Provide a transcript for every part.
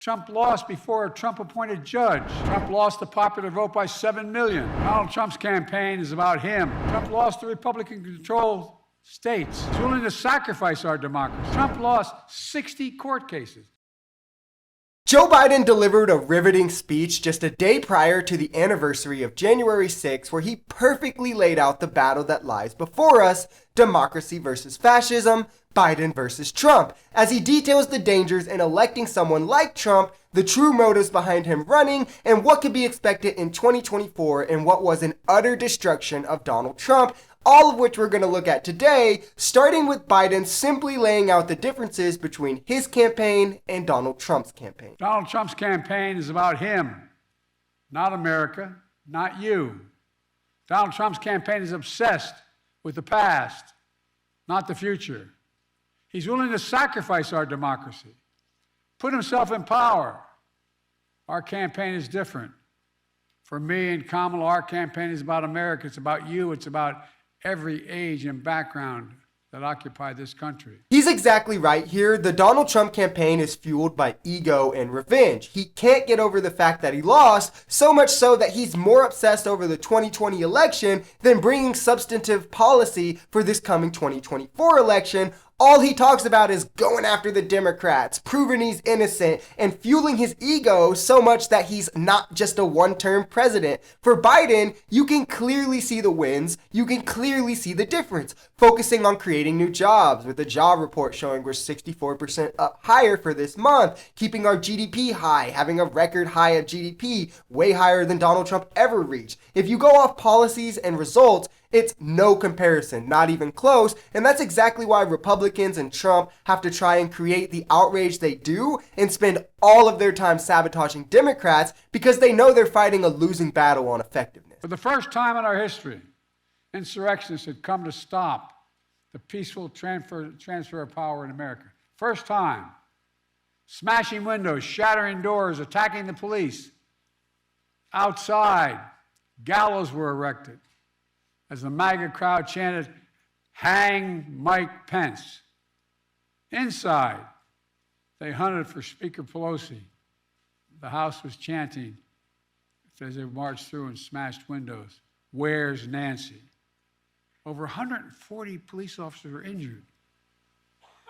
Trump lost before a Trump-appointed judge. Trump lost the popular vote by 7 million. Donald Trump's campaign is about him. Trump lost the Republican-controlled states. He's willing to sacrifice our democracy. Trump lost 60 court cases. Joe Biden delivered a riveting speech just a day prior to the anniversary of January 6th, where he perfectly laid out the battle that lies before us: democracy versus fascism, Biden versus Trump, as he details the dangers in electing someone like Trump, the true motives behind him running, and what could be expected in 2024 in what was an utter destruction of Donald Trump, all of which we're going to look at today, starting with Biden simply laying out the differences between his campaign and Donald Trump's campaign. Donald Trump's campaign is about him, not America, not you. Donald Trump's campaign is obsessed with the past, not the future. He's willing to sacrifice our democracy, put himself in power. Our campaign is different. For me and Kamala, our campaign is about America. It's about you. It's about every age and background that occupy this country. He's exactly right here. The Donald Trump campaign is fueled by ego and revenge. He can't get over the fact that he lost, so much so that he's more obsessed over the 2020 election than bringing substantive policy for this coming 2024 election. All he talks about is going after the Democrats, proving he's innocent, and fueling his ego so much that he's not just a one-term president. For Biden, you can clearly see the wins. You can clearly see the difference. Focusing on creating new jobs, with the job report showing we're 64% up higher for this month, keeping our GDP high, having a record high of GDP, way higher than Donald Trump ever reached. If you go off policies and results, it's no comparison, not even close, and that's exactly why Republicans and Trump have to try and create the outrage they do and spend all of their time sabotaging Democrats because they know they're fighting a losing battle on effectiveness. For the first time in our history, insurrectionists had come to stop the peaceful transfer of power in America. First time. Smashing windows, shattering doors, attacking the police. Outside, gallows were erected as the MAGA crowd chanted, "Hang Mike Pence." Inside, they hunted for Speaker Pelosi. The House was chanting as they marched through and smashed windows, "Where's Nancy?" Over 140 police officers were injured.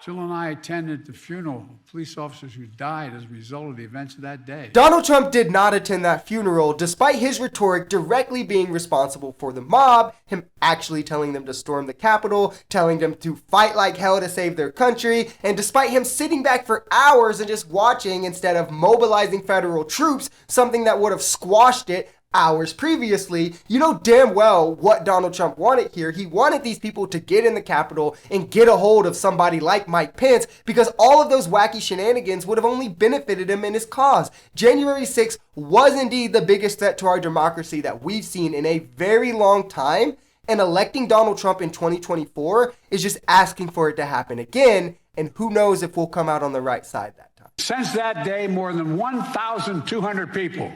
Jill and I attended the funeral of police officers who died as a result of the events of that day. Donald Trump did not attend that funeral, despite his rhetoric directly being responsible for the mob, him actually telling them to storm the Capitol, telling them to fight like hell to save their country, and despite him sitting back for hours and just watching instead of mobilizing federal troops, something that would have squashed it hours previously. You know damn well what Donald Trump wanted here. He wanted these people to get in the Capitol and get a hold of somebody like Mike Pence, because all of those wacky shenanigans would have only benefited him in his cause. January 6th was indeed the biggest threat to our democracy that we've seen in a very long time, and electing Donald Trump in 2024 is just asking for it to happen again, and who knows if we'll come out on the right side that time. Since that day, more than 1,200 people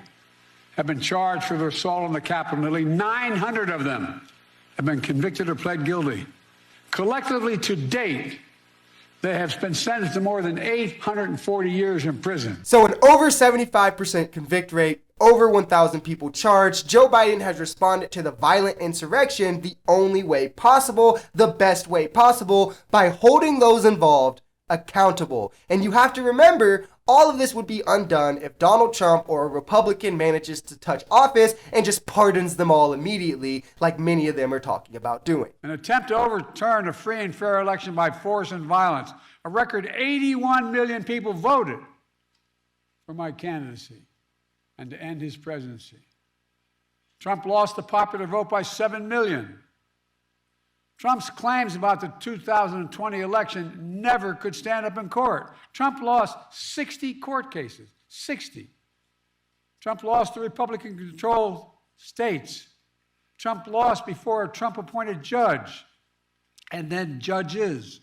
have been charged for their assault on the Capitol. Nearly 900 of them have been convicted or pled guilty. Collectively, to date, they have been sentenced to more than 840 years in prison. So an over 75% convict rate, over 1,000 people charged. Joe Biden has responded to the violent insurrection the only way possible, the best way possible, by holding those involved accountable. And you have to remember, all of this would be undone if Donald Trump or a Republican manages to touch office and just pardons them all immediately, like many of them are talking about doing. An attempt to overturn a free and fair election by force and violence. A record 81 million people voted for my candidacy and to end his presidency. Trump lost the popular vote by 7 million. Trump's claims about the 2020 election never could stand up in court. Trump lost 60 court cases, 60. Trump lost the Republican-controlled states. Trump lost before a Trump-appointed judge and then judges.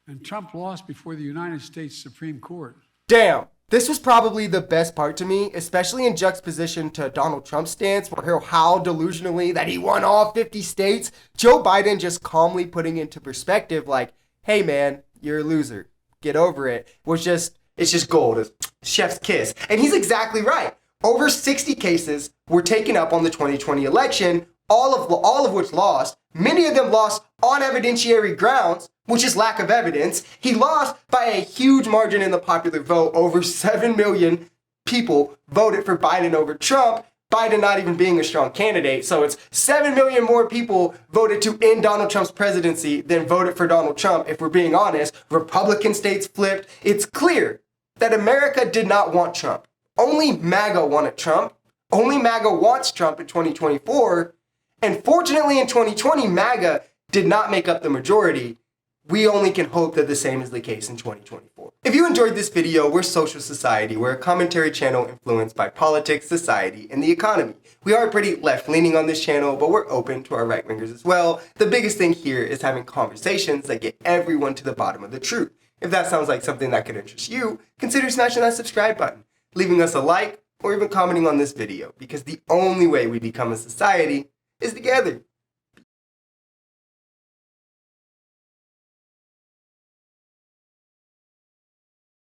And Trump lost before the United States Supreme Court. Damn. This was probably the best part to me, especially in juxtaposition to Donald Trump's stance, where he'll howl delusionally that he won all 50 states. Joe Biden just calmly putting into perspective like, hey man, you're a loser. Get over it. Was just It's just gold. It's chef's kiss. And he's exactly right. Over 60 cases were taken up on the 2020 election, all of which lost. Many of them lost on evidentiary grounds, which is lack of evidence. He lost by a huge margin in the popular vote. Over 7 million people voted for Biden over Trump, Biden not even being a strong candidate. So it's 7 million more people voted to end Donald Trump's presidency than voted for Donald Trump. If we're being honest, Republican states flipped. It's clear that America did not want Trump. Only MAGA wanted Trump. Only MAGA wants Trump in 2024. And fortunately in 2020, MAGA did not make up the majority. We only can hope that the same is the case in 2024. If you enjoyed this video, we're Social Society. We're a commentary channel influenced by politics, society, and the economy. We are pretty left-leaning on this channel, but we're open to our right-wingers as well. The biggest thing here is having conversations that get everyone to the bottom of the truth. If that sounds like something that could interest you, consider smashing that subscribe button, leaving us a like, or even commenting on this video, because the only way we become a society is together.